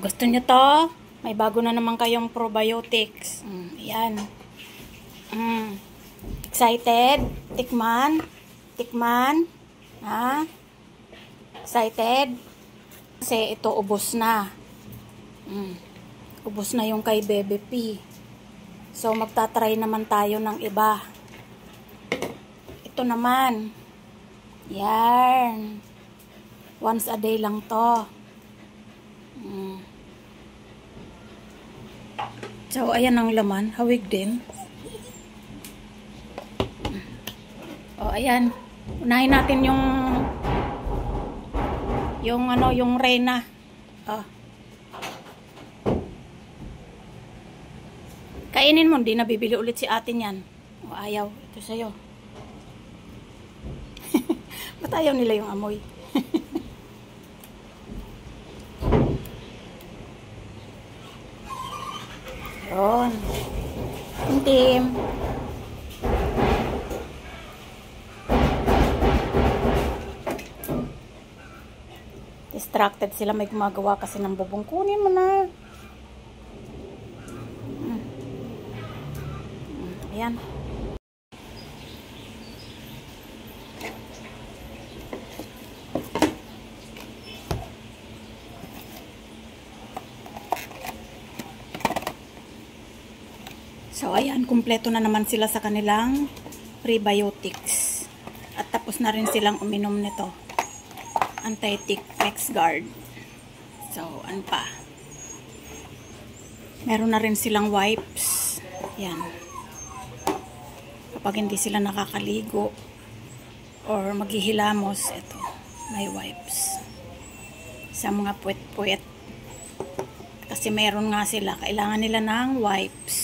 gusto nyo to? May bago na naman kayong probiotics. Ayan. Excited? Tikman? Tikman? Ha? Excited? Kasi ito ubos na. Ubos na yung kay Bebe P. So magta-try naman tayo ng iba. Ito naman. Yan. Once a day lang to. So ayan ang laman. Hawig din. O ayan. Unahin natin yung Reyna. Kainin mo, hindi nabibili ulit si ate niyan. O ayaw, ito sa'yo. Ba't ayaw nila yung amoy? Yun. Tim. Distracted sila, may gumagawa kasi ng bubong. Kunin mo na. Ayan. So ayan, kumpleto na naman sila sa kanilang prebiotics. At tapos na rin silang uminom nito. Anti-tick X-Guard. So, ano pa? Meron na rin silang wipes. Yan. Kapag hindi sila nakakaligo or maghihilamos, ito, may wipes. Sa mga puwet-puwet. Kasi meron nga sila, kailangan nila ng wipes.